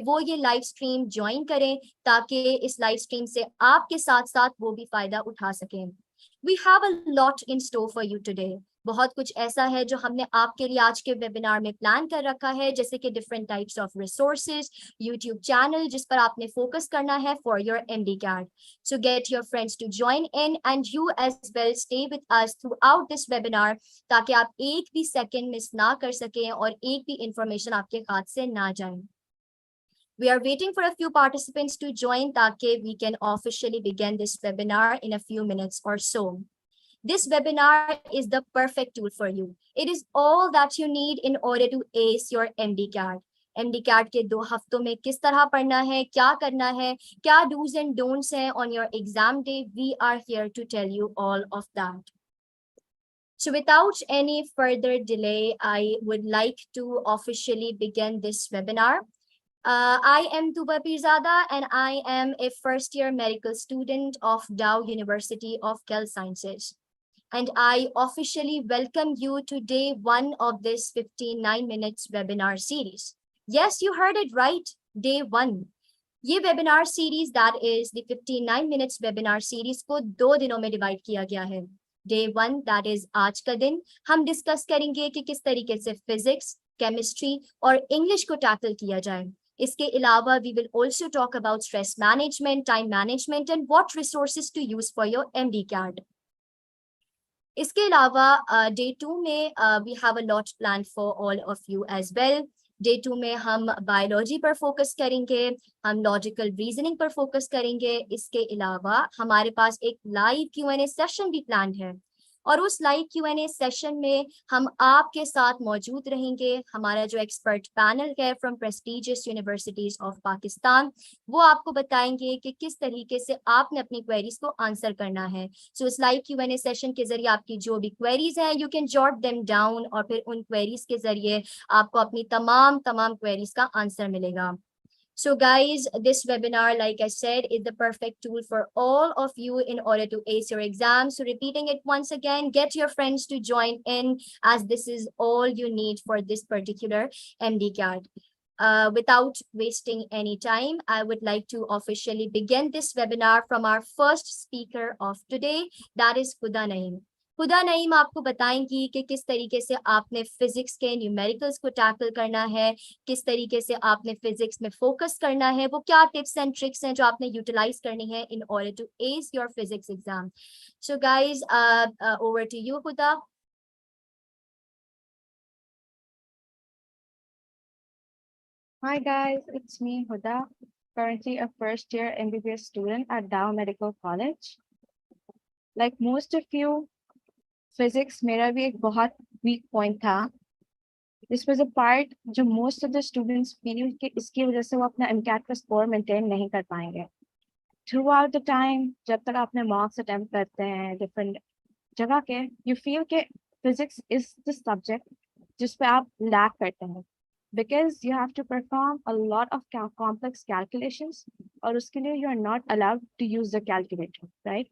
वो ये live stream join करें ताकि इस लाइव स्ट्रीम से आपके साथ साथ वो भी फायदा उठा सकें। We have a lot in store for you today. बहुत कुछ ऐसा है जो हमने आपके लिए आज के वेबिनार में प्लान कर रखा है, जैसे कि different types of resources, YouTube channel जिस पर आपने फोकस करना है for your MDCAT. So get your friends to join in and you as well stay with us throughout this webinar ताकि आप एक भी सेकंड मिस ना कर सकें और एक भी इंफॉर्मेशन आपके हाथ से ना जाए। We are waiting for a few participants to join ताकि we can officially begin this webinar in a few minutes or so. This webinar is the perfect tool for you. It is all that you need in order to ace your MDCAT. MDCAT के 2 हफ्तों में किस तरह पढ़ना है, क्या करना है, क्या do's and don'ts हैं on your exam day, we are here to tell you all of that. So without any further delay, I would like to officially begin this webinar. I am Tuba Pirzada and I am a first-year medical student of Dow University of Health Sciences. And I officially welcome you to day 1 of this 59 minutes webinar series. Yes, you heard it right, day 1. ये webinar series, that is the 59 minutes webinar series को 2 दिनों में divide किया गया है. Day 1, that is आज का दिन, हम discuss करेंगे कि किस तरीके से physics, chemistry और English को tackle किया जाए. इसके अलावा we will also talk about stress management, time management and what resources to use for your MDCAT. इसके अलावा डे 2 में we have a lot planned for all of you as well. Day 2 में हम biology पर focus करेंगे, हम logical reasoning पर focus करेंगे। इसके अलावा हमारे पास एक लाइव Q&A सेशन भी प्लान है और उस लाइव Q&A सेशन में हम आपके साथ मौजूद रहेंगे। हमारा जो एक्सपर्ट पैनल है from prestigious universities of Pakistan, वो आपको बताएंगे कि किस तरीके से आपने अपनी क्वेरीज को आंसर करना है। सो इस लाइव Q&A सेशन के जरिए आपकी जो भी क्वेरीज हैं, you can jot them down और फिर उन क्वेरीज के जरिए आपको अपनी तमाम क्वेरीज का आंसर मिलेगा। So guys, this webinar, like I said, is the perfect tool for all of you in order to ace your exam. So repeating it once again, get your friends to join in as this is all you need for this particular MDCAT. Without wasting any time, I would like to officially begin this webinar from our first speaker of today, that is Huda Naeem. हुदा नईम आपको बताएंगी कि किस तरीके से आपने physics के numericals को tackle करना है, किस तरीके से आपने फिजिक्स में फोकस करना है, वो क्या टिप्स एंड ट्रिक्स हैं जो आपने यूटिलाइज करनी है in order to ace your physics exam. So guys, over to you Huda. Hi guys, it's me Huda, currently a first year MBBS student at Dow Medical College. Like most of you, physics मेरा भी एक बहुत weak point था. This was a part जो most of the students feel कि इसकी वजह से वो अपना MCAT का score maintain नहीं कर पाएंगे. Throughout the time, जब तक आपने mocks attempt करते हैं different जगह के, you feel कि physics is the subject जिस पे आप lack करते हैं. Because you have to perform a lot of complex calculations और उसके लिए you are not allowed to use the calculator, right?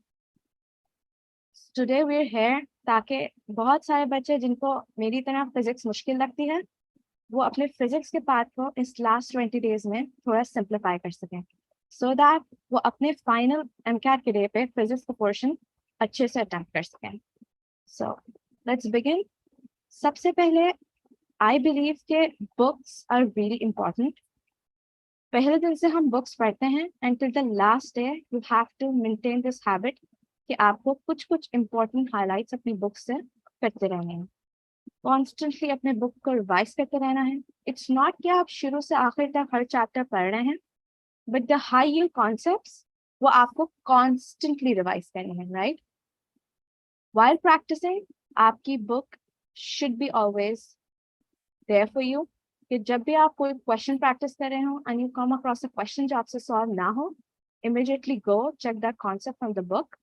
Today we're here ताकि बहुत सारे बच्चे जिनको मेरी तरह फिजिक्स मुश्किल लगती है, वो अपने फिजिक्स के पार्ट को इस लास्ट 20 डेज में थोड़ा सिंप्लीफाई कर सकें, so that वो अपने फाइनल MCAT के डे पे फिजिक्स का पोर्शन अच्छे से अटेम्प्ट कर सकें. So let's begin. सबसे पहले I believe के books are really important. पहले दिन से हम books पढ़ते हैं until the last day you have to maintain this habit कि आपको कुछ important highlights अपनी book से करते रहने हैं. Constantly अपने book को revise करते रहना है. It's not कि आप शुरू से आखिर तक हर chapter पढ़ रहे हैं, but the high yield concepts वो आपको constantly revise करने हैं, right? While practicing, आपकी book should be always there for you. कि जब भी आप कोई question practice कर रहे हो and you come across a question जो आपसे solve ना हो, immediately go check that concept from the book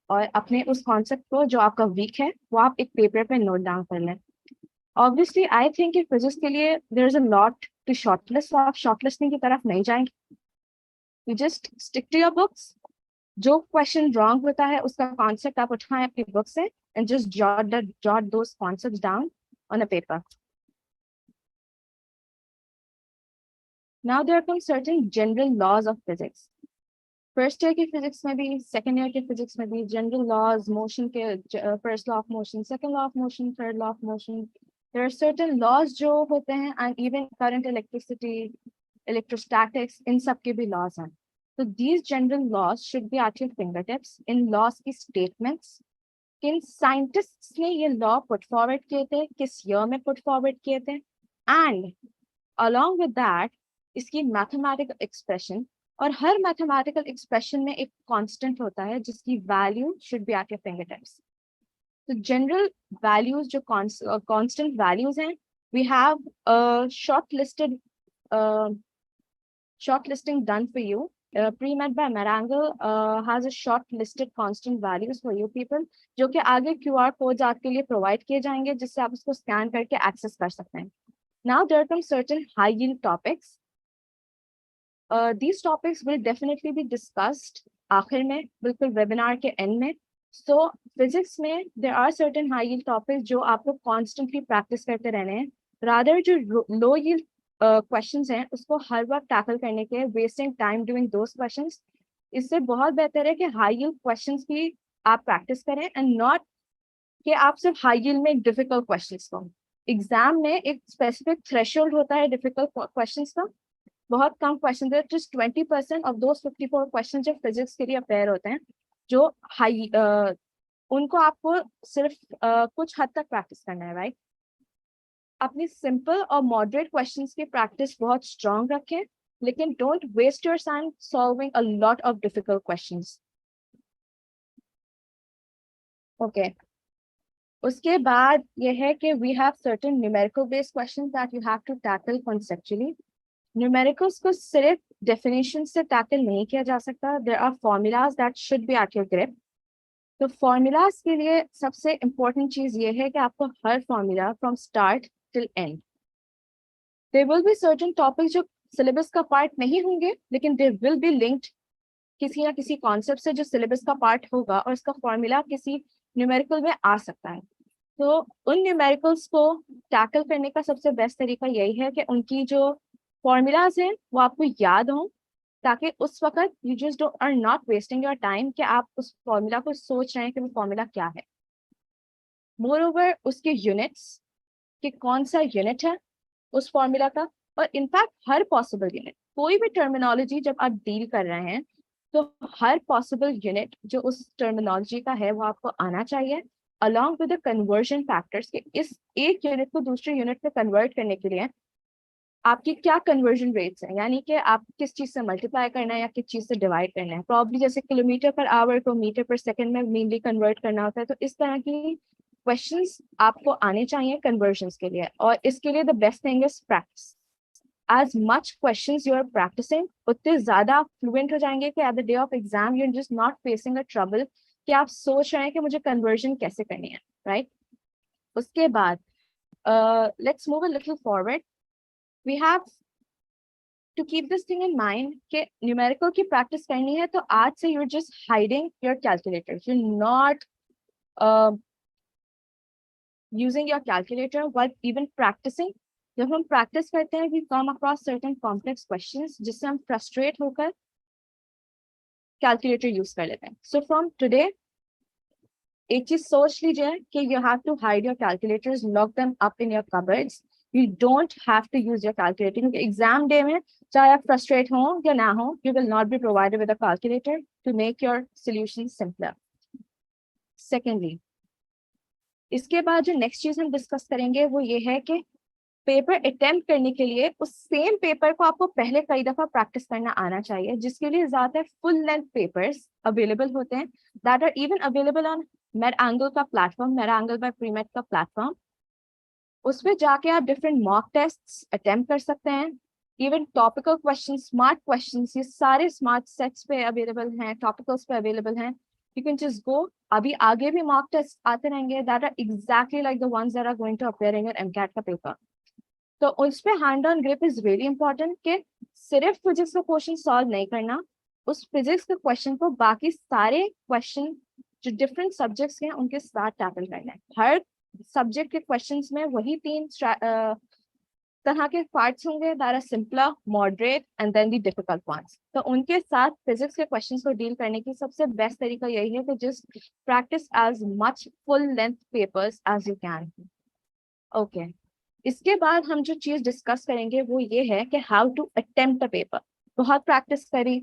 और अपने उस concept को जो आपका weak है वो आप एक paper पे note down कर लें. Obviously, I think कि physics के लिए there is a lot to shortlist, so आप shortlisting की तरफ नहीं जाएंगे. You just stick to your books. जो question wrong होता है उसका concept आप उठाएं अपनी book से and just jot those concepts down on a paper. Now there come certain general laws of physics. First year की फिजिक्स में भी, सेकेंड ईयर की फिजिक्स में भी जनरल लॉज, मोशन के first law of motion, second law of motion, third law of motion, there are certain laws जो होते हैं, and even current electricity, electrostatics, इन सब के भी लॉज हैं. तो these general laws should be at your finger tips. इन लॉज की स्टेटमेंट्स, किन साइंटिस्ट्स ने ये लॉ पुट फॉरवर्ड किए थे, किस ईयर में पुट फॉरवर्ड किए थे, एंड अलॉन्ग विद दैट इसकी मैथमेटिकल एक्सप्रेशन. और हर मैथमेटिकल एक्सप्रेशन में एक कांस्टेंट होता है जिसकी value should be at your finger tips. तो जनरल वैल्यूज जो कांस्टेंट वैल्यूज हैं, we have shortlisting done for you. Premed by MedAngle has a short-listed constant values for you people, जो कि आगे QR codes आपके लिए प्रोवाइड किए जाएंगे जिससे आप उसको स्कैन करके एक्सेस कर सकते हैं. Now there come certain high yield topics. These topics will definitely be discussed आखिर में, बिल्कुल वेबिनार के एंड में. So physics में there are certain high yield topics जो आपको constantly practice करते रहने हैं. Rather जो low yield questions हैं उसको हर वक्त टैकल करने के, wasting time doing those questions, इससे बहुत बेहतर है कि high yield questions की आप practice करें and not कि आप सिर्फ high yield में difficult questions को. एग्जाम में एक स्पेसिफिक थ्रेशोल्ड होता है डिफिकल्ट क्वेश्चंस का. बहुत कम क्वेश्चन है, जस्ट 20% ऑफ दोस 54 क्वेश्चन जो फिजिक्स के लिए अपेयर होते हैं, जो हाई उनको आपको सिर्फ कुछ हद तक प्रैक्टिस करना है, राइट. अपनी सिंपल और मॉडरेट क्वेश्चंस की प्रैक्टिस बहुत स्ट्रांग रखें, लेकिन don't waste your time solving a lot of difficult questions. Okay, उसके बाद ये है कि we have certain numerical based questions that you have to tackle conceptually. Numericals को सिर्फ डेफिनेशन से टैकल नहीं किया जा सकता. There are formulas that should be at your grip. तो फॉर्मूलाज के लिए सबसे इम्पोर्टेंट चीज ये है कि आपको हर formula from start till end, there will be certain topic जो सिलेबस का पार्ट नहीं होंगे, लेकिन दे विल बी लिंक्ड किसी ना किसी कॉन्सेप्ट से जो सिलेबस का पार्ट होगा, और इसका फॉर्मूला किसी न्यूमेरिकल में आ सकता है. तो उन न्यूमेरिकल्स को टैकल करने का सबसे बेस्ट तरीका यही है कि उनकी जो फॉर्मूलाज हैं वो आपको याद हों, ताकि उस वक्त you just are not wasting your time कि आप उस फॉर्मूला को सोच रहे हैं कि वो फॉर्मूला क्या है. मोर ओवर उसके यूनिट्स, कि कौन सा यूनिट है उस फॉर्मूला का, और इनफैक्ट हर पॉसिबल यूनिट, कोई भी टर्मिनोलॉजी जब आप डील कर रहे हैं तो हर पॉसिबल यूनिट जो उस टर्मिनोलॉजी का है वो आपको आना चाहिए, along with the conversion factors के इस एक यूनिट को दूसरे यूनिट में कन्वर्ट करने के लिए आपकी क्या कन्वर्जन रेट्स हैं, यानी कि आप किस चीज से मल्टीप्लाई करना है या किस चीज से डिवाइड करना है. प्रॉब्ली जैसे किलोमीटर पर आवर को मीटर पर सेकंड में मेनली कन्वर्ट करना होता है. तो इस तरह की क्वेश्चंस आपको आने चाहिए कन्वर्जन्स के लिए, और इसके लिए the best thing is practice. as much questions you are practicing, उतने ज्यादा आप फ्लुएंट हो जाएंगे कि at the day of exam you're just not facing a trouble कि आप सोच रहे हैं कि मुझे कन्वर्जन कैसे करनी है, राइट. उसके बाद let's move a little forward. We have to keep this thing in mind कि न्यूमेरिकल की प्रैक्टिस करनी है तो आज से you're just hiding your calculator. You're not using your calculator while even practicing. जब हम प्रैक्टिस करते हैं we come across certain complex questions जिससे हम फ्रस्ट्रेट होकर कैलकुलेटर यूज कर लेते हैं. So from today एक चीज सोच लीजिए कि you have to hide your calculators, lock them up in your cupboards. You don't have to use your calculator क्योंकि एग्जाम डे में चाहे आप फ्रस्ट्रेट हो या ना हो, you will not be provided with a calculator to make your solution simpler. Secondly, इसके बाद जो नेक्स्ट चीज हम डिस्कस करेंगे वो ये है कि पेपर अटेम्प्ट करने के लिए उस सेम पेपर को आपको पहले कई दफा प्रैक्टिस करना आना चाहिए, जिसके लिए ज्यादा फुल लेंथ पेपर्स अवेलेबल होते हैं that are even available on MedAngle का प्लेटफॉर्म, MedAngle बाय Premed का प्लेटफॉर्म. उस पर जाके आप डिफरेंट मॉक टेस्ट्स अटेम्प्ट कर सकते हैं. Even topical question, smart question, ये सारे स्मार्ट सेट्स पे अवेलेबल हैं, टॉपिकल्स पे अवेलेबल हैं. You can just go. अभी आगे भी मॉक टेस्ट आते रहेंगे that are exactly like the ones that are going to appear in your MCAT का पेपर. तो उस पे hand on grip is really important कि सिर्फ फिजिक्स का क्वेश्चन सॉल्व नहीं करना, उस फिजिक्स के क्वेश्चन को बाकी सारे क्वेश्चन जो डिफरेंट सब्जेक्ट्स हैं उनके साथ टैकल करना है. हर सब्जेक्ट के क्वेश्चंस में वही 3 तरह के पार्ट्स होंगे that are simpler, moderate and then the difficult ones. तो उनके साथ फिजिक्स के क्वेश्चंस को डील करने की सबसे बेस्ट तरीका यही है कि just practice as much full length papers as you can. Okay, इसके बाद हम जो चीज डिस्कस करेंगे वो ये है कि how to attempt a paper. बहुत प्रैक्टिस करी,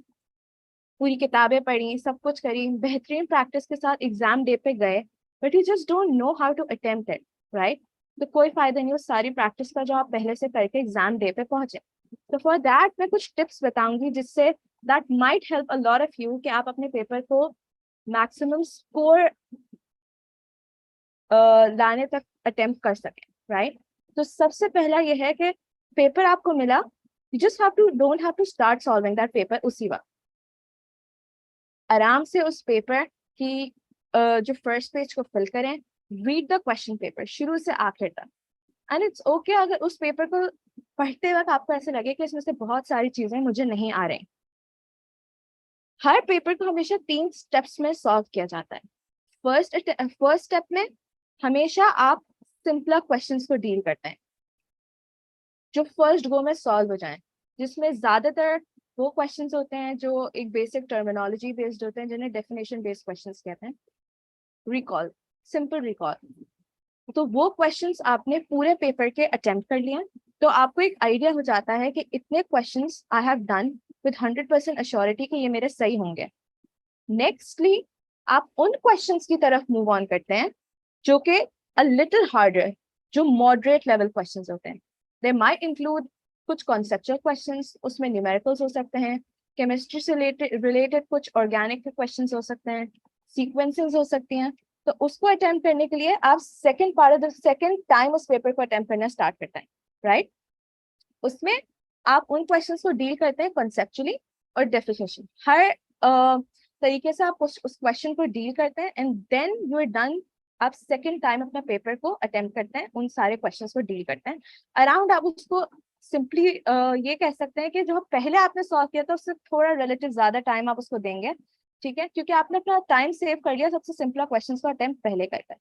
पूरी किताबें पढ़ी, सब कुछ करी, बेहतरीन प्रैक्टिस के साथ एग्जाम डे पे गए, but you just don't know how to attempt it, right? तो कोई फायदा नहीं उस सारी प्रैक्टिस का जो आप पहले से करके एग्जाम डे पे पहुंचे। तो फॉर दैट मैं कुछ टिप्स बताऊंगी जिससे that might help a lot of you कि आप अपने पेपर को मैक्सिमम स्कोर लाने तक अटेम्प्ट कर सकें, राइट? तो सबसे पहला ये है कि पेपर आपको मिला, you just have to don't have to start solving that paper उसी वक्त। आराम से उस पेपर की जो फर्स्ट पेज को फिल करें, रीड द क्वेश्चन पेपर शुरू से आखिर तक। एंड इट्स ओके अगर उस पेपर को पढ़ते वक्त आपको ऐसे लगे कि इसमें से बहुत सारी चीजें मुझे नहीं आ रही। हर पेपर को हमेशा 3 स्टेप्स में सॉल्व किया जाता है। फर्स्ट स्टेप में हमेशा आप सिंपलर क्वेश्चंस को डील करते हैं जो फर्स्ट गो में सॉल्व हो जाएं, जिसमें ज्यादातर वो क्वेश्चंस होते हैं जो एक बेसिक टर्मिनोलॉजी बेस्ड होते हैं जिन्हें डेफिनेशन बेस्ड क्वेश्चंस कहते हैं। Recall, simple recall. तो वो क्वेश्चंस आपने पूरे पेपर के अटेम्प्ट कर लिए, तो आपको एक आइडिया हो जाता है कि इतने questions I have done with 100% assurity कि ये मेरे सही होंगे। नेक्स्टली आप उन क्वेश्चंस की तरफ मूव ऑन करते हैं जो कि अ लिटिल हार्डर, जो मॉडरेट लेवल क्वेश्चंस होते हैं। दे माइट इंक्लूड कुछ कॉन्सेप्चुअल क्वेश्चंस, उसमें न्यूमेरिकल्स हो सकते हैं, केमिस्ट्री से रिलेटेड कुछ ऑर्गेनिक के क्वेश्चंस हो सकते हैं, सीक्वेंसेस हो सकती हैं। तो उसको अटेम्प्ट करने के लिए आप सेकंड टाइम उस पेपर को अटेम्प्ट करना स्टार्ट करते हैं, राइट? उसमें आप उन क्वेश्चंस को डील करते हैं कॉन्सेप्चुअली और डेफिनेशन, हर तरीके से आप उस क्वेश्चन को डील करते हैं and then you are done. आप सेकंड टाइम अपना पेपर को अटेम्प्ट करते हैं, उन सारे क्वेश्चंस को डील करते हैं। अराउंड आप उसको सिंपली ये कह सकते हैं कि जो पहले आपने सॉल्व किया था उससे थोड़ा रिलेटिव ज्यादा टाइम आप उसको देंगे, ठीक है? क्योंकि आपने अपना टाइम सेव कर लिया सबसे सिंपल क्वेश्चंस को अटेम्प्ट पहले करके।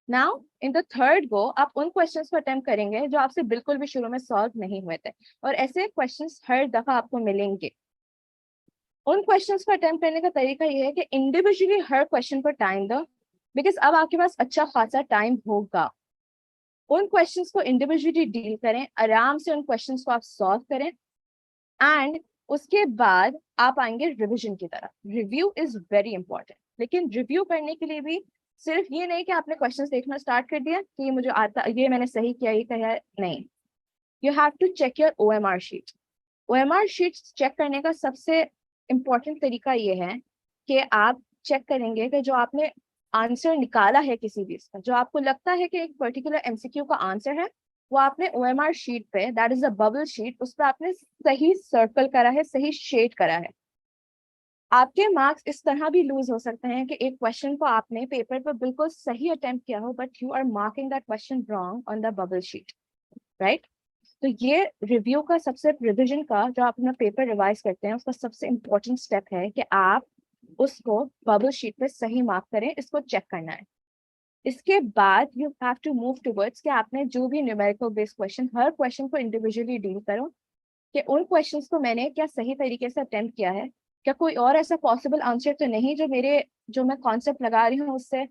नाउ इन द थर्ड गो आप उन क्वेश्चंस को अटेम्प्ट करेंगे जो आपसे बिल्कुल भी शुरू में सॉल्व नहीं हुए थे, और ऐसे क्वेश्चंस हर दफा आपको मिलेंगे। उन क्वेश्चंस को अटेम्प्ट करने का तरीका ये है कि इंडिविजुअली हर क्वेश्चन पर टाइम दो, बिकॉज अब आपके पास अच्छा खासा टाइम होगा। उन क्वेश्चंस को इंडिविजुअली डील करें, आराम से उन क्वेश्चंस को आप सॉल्व करें, एंड उसके बाद आप आएंगे रिविजन की तरफ। रिव्यू इज वेरी इंपॉर्टेंट, लेकिन रिव्यू करने के लिए भी सिर्फ ये नहीं कि आपने क्वेश्चंस देखना स्टार्ट कर दिया कि मुझे आता, ये मैंने सही किया, ये कहा, नहीं। You have to check your OMR sheet. OMR sheet check करने का सबसे इम्पोर्टेंट तरीका ये है कि आप चेक करेंगे कि जो आपने आंसर निकाला है किसी भी इसका, जो आपको लगता है कि एक पर्टिकुलर MCQ का आंसर है, वो आपने OMR शीट पे, that is a bubble sheet, उस पर आपने सही सर्कल करा है, सही शेड करा है। आपके मार्क्स इस तरह भी लूज हो सकते हैं कि एक क्वेश्चन को आपने पेपर पर बिल्कुल सही अटेम्प्ट किया हो, but you are marking that question wrong on the bubble sheet, right? तो ये रिव्यू का सबसे, रिविजन का, जो आप अपना पेपर रिवाइज करते हैं उसका सबसे इम्पोर्टेंट स्टेप है कि आप उसको बबल शीट पे सही मार्क करें, इसको चेक करना है। इसके बाद you have to move towards कि आपने जो भी न्यूमेरिकल बेस्ड क्वेश्चन, हर क्वेश्चन को इंडिविजुअली डील करो कि उन क्वेश्चंस को मैंने क्या सही तरीके से अटेम्प्ट किया है, क्या कोई और ऐसा पॉसिबल आंसर तो नहीं जो मैं कॉन्सेप्ट लगा रही हूँ उससे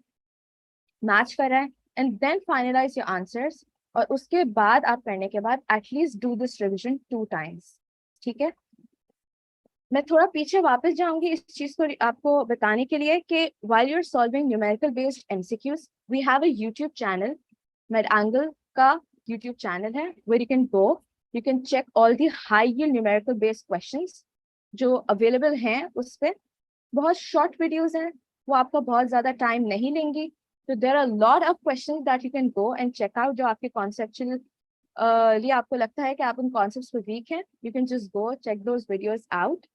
मैच कर रहा है, and then finalize your answers. और उसके बाद आप करने के बाद at least do this revision 2 times, ठीक है? मैं थोड़ा पीछे वापस जाऊंगी इस चीज को आपको बताने के लिए कि while you're solving numerical based MCQs, we have a YouTube channel, MedAngle का YouTube channel है, where you can go, you can check all the high yield numerical based questions जो available हैं उस पे। बहुत short videos हैं, वो आपका बहुत ज्यादा टाइम नहीं लेंगी। तो there are a lot of questions that you can go and check out जो आपके conceptual लिए आपको लगता है कि आप उन कॉन्सेप्ट्स पे वीक हैं, you can just go check those videos out.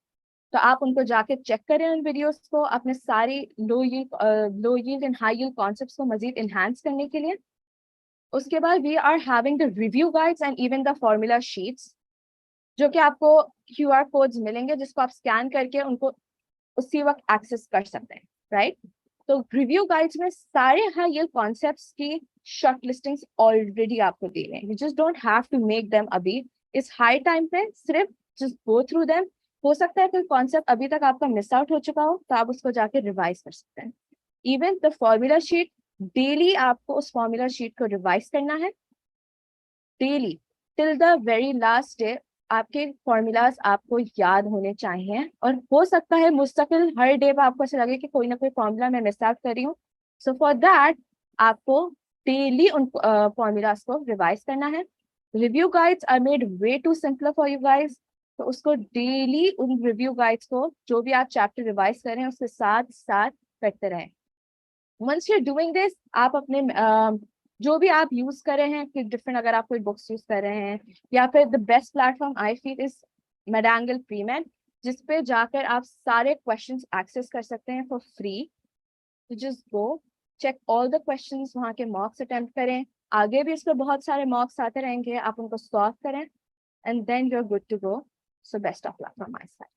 तो आप उनको जाके चेक करें उन वीडियोस को, अपने सारी low yield and high yield concepts को मजीद इनहांस करने के लिए। उसके बाद we are having the review guides and even the formula sheets, जो कि आपको QR कोड्स मिलेंगे जिसको आप स्कैन करके उनको उसी वक्त एक्सेस कर सकते हैं, राइट? तो रिव्यू गाइड्स में सारे हायर कॉन्सेप्ट्स की शॉर्ट लिस्टिंग्स ऑलरेडी आपको दी हैं, you just don't have to make them अभी। इस हाई टाइम पे सिर्फ जस्ट गो थ्रू देम। हो सकता है कोई कॉन्सेप्ट अभी तक आपका मिस आउट हो चुका हो, तो आप उसको जाके रिवाइज कर सकते हैं। Even the formula sheet, daily आपको उस फॉर्मूला शीट को रिवाइज करना है, daily till the very last day. आपके फॉर्मूलाज आपको याद होने चाहिए, और हो सकता है मुस्तकिल हर डे पे आपको ऐसा लगे कि कोई ना कोई फॉर्मूला मैं मिस आउट कर रही हूँ। सो फॉर दैट आपको डेली उन फॉर्मूलाज को रिवाइज करना है। Review guides are made way too simpler for you guys, तो उसको डेली उन रिव्यू गाइड्स को जो भी आप चैप्टर रिवाइज कर रहे हैं उसके साथ साथ करते रहें। Once you are doing this, आप अपने जो भी आप यूज कर रहे हैं कि डिफरेंट, अगर आप कोई बुक्स यूज कर रहे हैं, या फिर the best platform I feel is MedAngle Premed, जिसपे जाकर आप सारे क्वेश्चंस एक्सेस कर सकते हैं फॉर फ्री। तो just go check all the questions, वहाँ के मॉक्स अटेम्प्ट करें। आगे भी इस पर बहुत सारे मॉक्स आते रहेंगे, आप उनको सॉल्व करें, and then you are good to go. So best of luck from my side.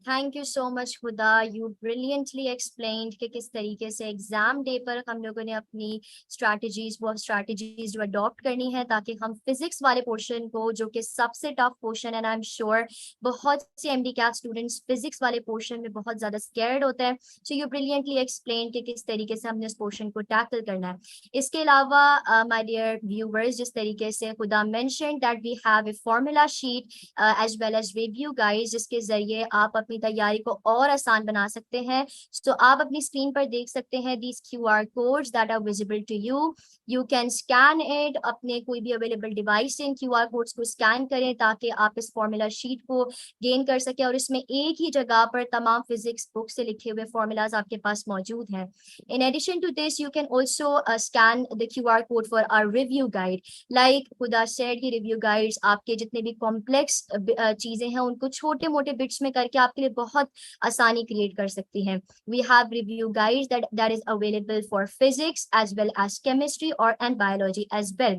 Thank you so much Huda, you brilliantly explained कि किस तरीके से एग्जाम डे पर हम लोगों ने अपनी स्ट्रैटेजीज जो अडॉप्ट करनी है ताकि हम फिजिक्स वाले पोर्शन को, जो कि सबसे टफ पोर्शन है, आई एम श्योर बहुत से MDCAT स्टूडेंट्स फिजिक्स वाले पोर्शन में बहुत ज्यादा स्कैर्ड होते हैं। सो यू ब्रिलियंटली एक्सप्लेन कि किस तरीके से हमने इस पोर्शन को टैकल करना है। इसके अलावा माय डियर व्यूवर्स, जिस तरीके से Huda mentioned that we have a formula sheet as well as review guides, जिसके जरिए आप अपनी तैयारी को और आसान बना सकते हैं। तो आप अपनी स्क्रीन पर देख सकते हैं these QR codes that are visible to you. You can scan it, अपने कोई भी अवेलेबल डिवाइस से इन QR कोड्स को स्कैन करें ताकि आप इस फॉर्मूला शीट को गेन कर सकें, और इसमें एक ही जगह पर तमाम फिजिक्स बुक से लिखे हुए फॉर्मूलाज आपके पास मौजूद हैं। In addition to this, you can also scan the QR code for our review guide. Like Huda said, की रिव्यू गाइड्स आपके जितने भी कॉम्प्लेक्स चीजें हैं उनको छोटे मोटे बिट्स में करके आपके लिए बहुत आसानी क्रिएट कर सकती हैं। We have review guides that is available for physics as well as chemistry and biology as well.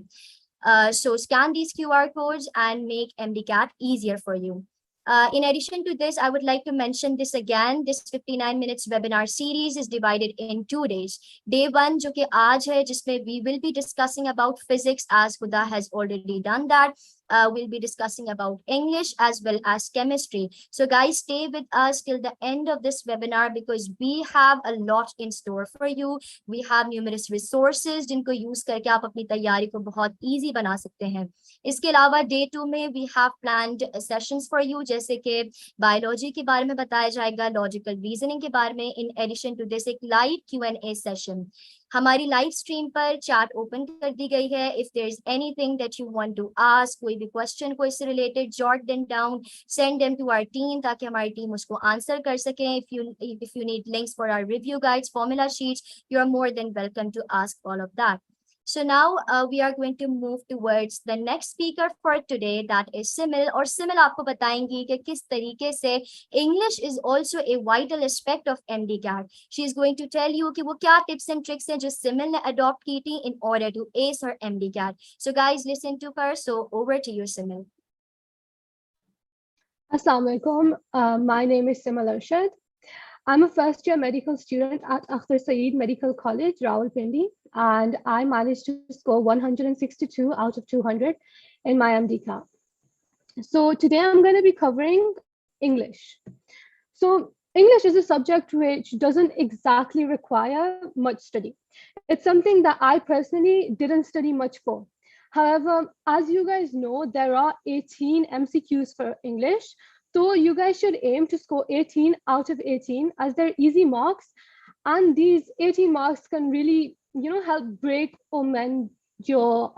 So scan these QR codes and make MDCAT easier for you. In addition to this, I would like to mention this again. This 59 minutes webinar series is divided in 2 days. Day 1, जो कि आज है, जिसमें we will be discussing about physics as Huda has already done that. We'll be discussing about English as well as chemistry. So guys, stay with us till the end of this webinar because we have a lot in store for you. We have numerous resources जिनको use करके आप अपनी तैयारी को बहुत easy बना सकते हैं। इसके अलावा Day 2 में we have planned sessions for you, जैसे कि बायोलॉजी के बारे में बताया जाएगा, लॉजिकल रीजनिंग के बारे में। इन एडिशन टू दिस एक लाइव Q&A सेशन हमारी लाइव स्ट्रीम पर चैट ओपन कर दी गई है। If there is anything that you want to ask, कोई भी क्वेश्चन को इससे related, jot them down, send them to our team ताकि हमारी टीम उसको आंसर कर सके। If you need links for our review guides, formula sheets, you are more than welcome to ask all of that. So now we are going to move towards the next speaker for today, that is Simal. और Simal आपको बताएंगी कि किस तरीके से English is also a vital aspect of MDCAT. She is going to tell you कि वो क्या tips and tricks हैं जो Simal ने adopt की थी in order to ace her MDCAT. So guys, listen to her. So over to you, Simal. Assalamu alaikum. My name is Simal Arshad. I'm a first-year medical student at Akhtar Saeed Medical College, Rawalpindi, and I managed to score 162 out of 200 in my MDCAT. So today I'm going to be covering English. So English is a subject which doesn't exactly require much study. It's something that I personally didn't study much for. However, as you guys know, there are 18 MCQs for English. So you guys should aim to score 18 out of 18 as they're easy marks. And these 18 marks can really, help break or mend your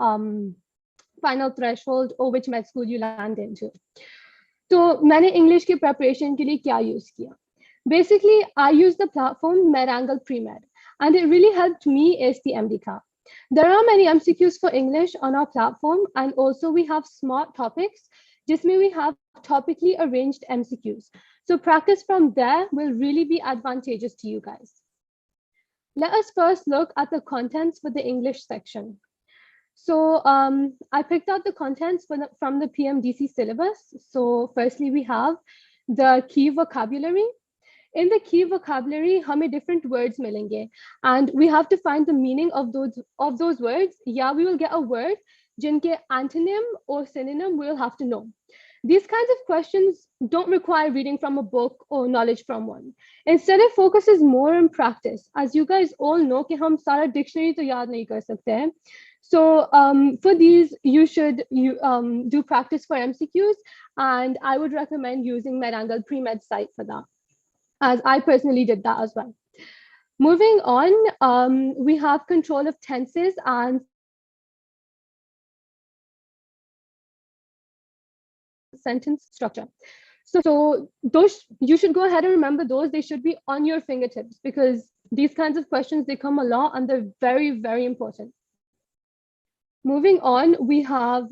final threshold or which med school you land into. So मैंने English की preparation के लिए क्या use किया? Basically, I used the platform MedAngle Premed, and it really helped me ace the MDCAT. There are many MCQs for English on our platform, and also we have smart topics, जिसमें we have topically arranged MCQs. So practice from there will really be advantageous to you guys. Let us first look at the contents for the English section. So I picked out the contents from the PMDC syllabus. So firstly, we have the key vocabulary. In the key vocabulary, हमें different words मिलेंगे, and we have to find the meaning of those words. Yeah, we will get a word, जिनके antonym or synonym we'll have to know. These kinds of questions don't require reading from a book or knowledge from one. Instead, it focuses more on practice. As you guys all know, कि हम सारा dictionary तो याद नहीं कर सकते हैं. So for these, you should do practice for MCQs, and I would recommend using MedAngle Premed site for that, as I personally did that as well. Moving on, we have control of tenses and sentence structure. So those, you should go ahead and remember those. They should be on your fingertips, because these kinds of questions, they come a lot and they're very, very important. Moving on, we have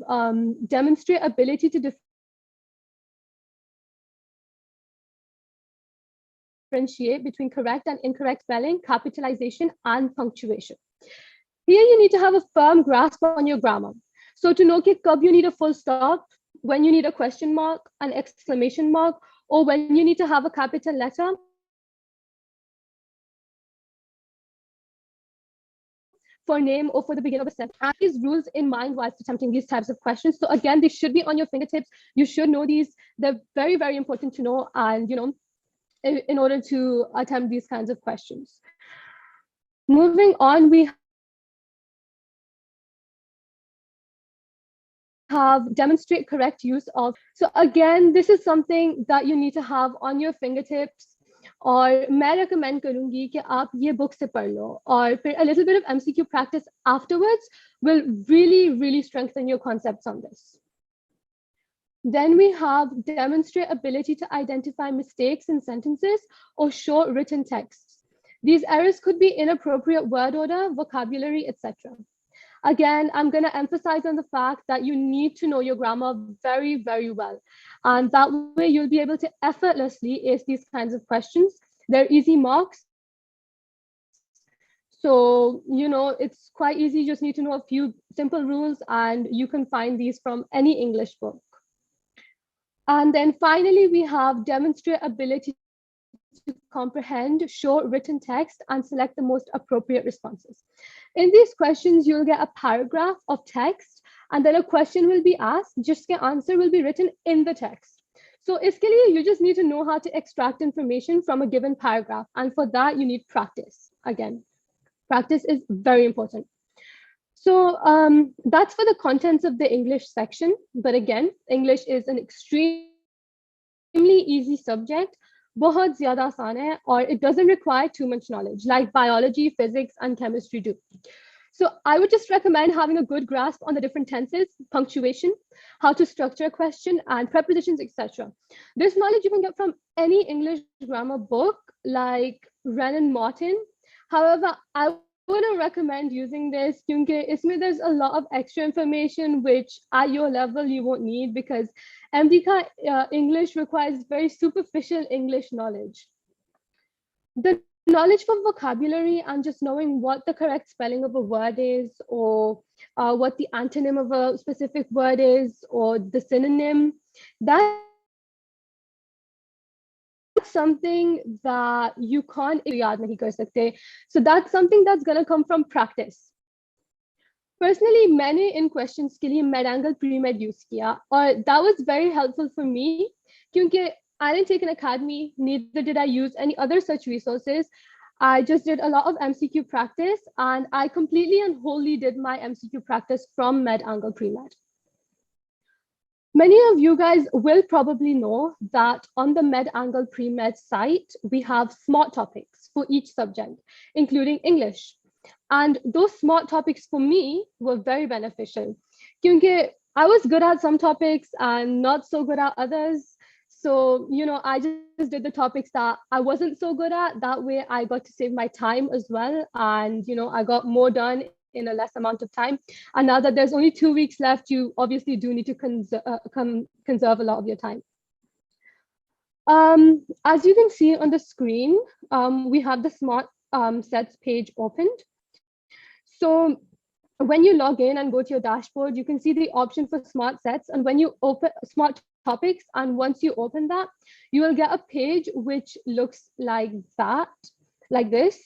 demonstrate ability to differentiate between correct and incorrect spelling, capitalization, and punctuation. Here you need to have a firm grasp on your grammar. So to know कि कब you need a full stop, when you need a question mark, an exclamation mark, or when you need to have a capital letter, for name or for the beginning of a sentence. And these rules in mind whilst attempting these types of questions. So again, they should be on your fingertips. You should know these. They're very, very important to know, and in order to attempt these kinds of questions. Moving on, we have demonstrate correct use of. So again, this is something that you need to have on your fingertips. और मैं recommend करूँगी कि आप ये book से पढ़ लो, और फिर a little bit of MCQ practice afterwards will really, really strengthen your concepts on this. Then we have demonstrate ability to identify mistakes in sentences or short written texts. These errors could be inappropriate word order, vocabulary, etc. Again, I'm going to emphasize on the fact that you need to know your grammar very, very well. And that way you'll be able to effortlessly ace these kinds of questions. They're easy marks. So, it's quite easy. You just need to know a few simple rules, and you can find these from any English book. And then finally, we have demonstrate ability to comprehend short written text and select the most appropriate responses. In these questions, you'll get a paragraph of text, and then a question will be asked. Jiske answer will be written in the text. So iske liye, you just need to know how to extract information from a given paragraph. And for that, you need practice. Again, practice is very important. So that's for the contents of the English section. But again, English is an extremely easy subject. बहुत ज़्यादा आसान है, or it doesn't require too much knowledge like biology, physics, and chemistry do. So I would just recommend having a good grasp on the different tenses, punctuation, how to structure a question, and prepositions, etc. This knowledge you can get from any English grammar book like Wren and Martin. However, I wouldn't recommend using this because there's a lot of extra information which at your level you won't need, because MDCAT English requires very superficial English knowledge. The knowledge for vocabulary and just knowing what the correct spelling of a word is, or what the antonym of a specific word is, or the synonym, that's something that you can't yaad nahi kar sakte. So that's something that's going to come from practice. Personally, मैंने इन questions के लिए MedAngle Premed use किया, और that was very helpful for me क्योंकि I didn't take an academy, neither did I use any other such resources. I just did a lot of MCQ practice, and I completely and wholly did my MCQ practice from MedAngle Premed. Many of you guys will probably know that on the MedAngle Premed site, we have smart topics for each subject, including English. And those smart topics for me were very beneficial because I was good at some topics and not so good at others. So, I just did the topics that I wasn't so good at. That way I got to save my time as well. And, I got more done in a less amount of time. And now that there's only 2 weeks left, you obviously do need to conserve a lot of your time. As you can see on the screen, we have the smart sets page opened. So when you log in and go to your dashboard, you can see the option for smart sets. And when you open smart topics. And once you open that, you will get a page which looks like that, like this.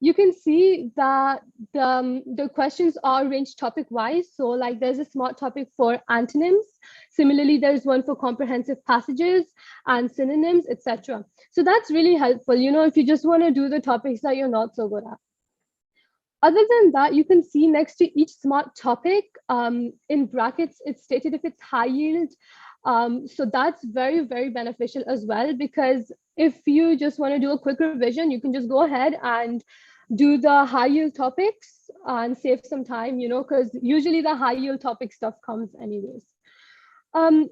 You can see that the questions are arranged topic wise. So like there's a smart topic for antonyms. Similarly, there's one for comprehensive passages and synonyms, etc. So that's really helpful, you know, if you just want to do the topics that you're not so good at. Other than that, you can see next to each smart topic, in brackets, it's stated if it's high yield. So that's very, very beneficial as well, because if you just want to do a quick revision, you can just go ahead and do the high yield topics and save some time, you know, because usually the high yield topic stuff comes anyways.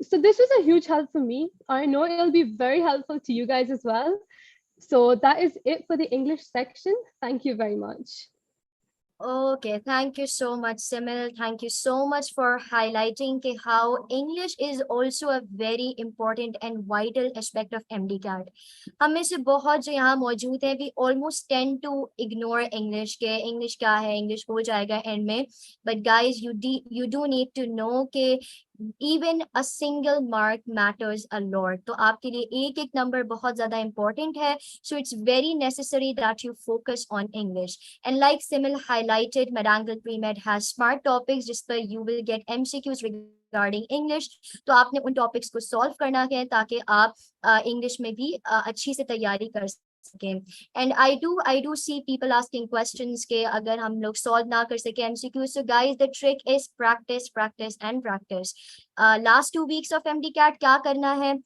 So this was a huge help for me. I know it'll be very helpful to you guys as well. So that is it for the English section. Thank you very much. Okay, thank you so much, Simal. Thank you so much for highlighting how English is also a very important and vital aspect of MDCAT. हम में से बहुत जो यहाँ मौजूद हैं, we almost tend to ignore English के English क्या है, English हो जाएगा end में. But guys, you do need to know कि even a single mark matters a lot. तो आपके लिए एक नंबर बहुत ज़्यादा important है. So it's very necessary that you focus on English. And like Simal highlighted, MedAngle Premed has smart topics जिस पर you will get MCQs regarding English. तो आपने उन topics को solve करना है ताकि आप English में भी अच्छी से तैयारी कर सकें. And I do see people asking questions के अगर हम लोग solve ना कर सके MCQ. So guys, the trick is practice, practice and practice. Last 2 weeks of MDCAT क्या करना है?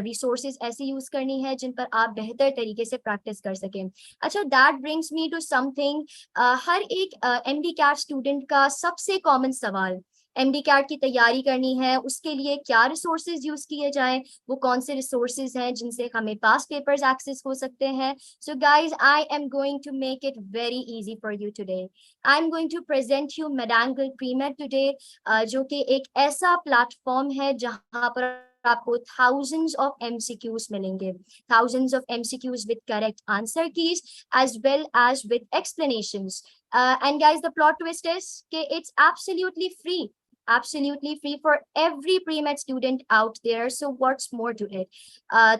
Resources ऐसी यूज करनी है जिन पर आप बेहतर तरीके से प्रैक्टिस कर सकें. अच्छा, that brings me to something. हर एक MDCAT स्टूडेंट का सबसे कॉमन सवाल, MDCAT की तैयारी करनी है, उसके लिए क्या रिसोर्सेज यूज किए जाएं, वो कौन से रिसोर्सेज हैं जिनसे हमें पास पेपर्स एक्सेस हो सकते हैं. So guys, I am going to make it very easy for you today. I am going to present you MedAngle Premed today, जो कि एक ऐसा प्लेटफॉर्म है जहां पर आपको thousands of MCQs मिलेंगे, thousands of MCQs with correct answer keys as well as with explanations. And guys, the plot twist is that it's absolutely free for every pre-med student out there. So what's more to it?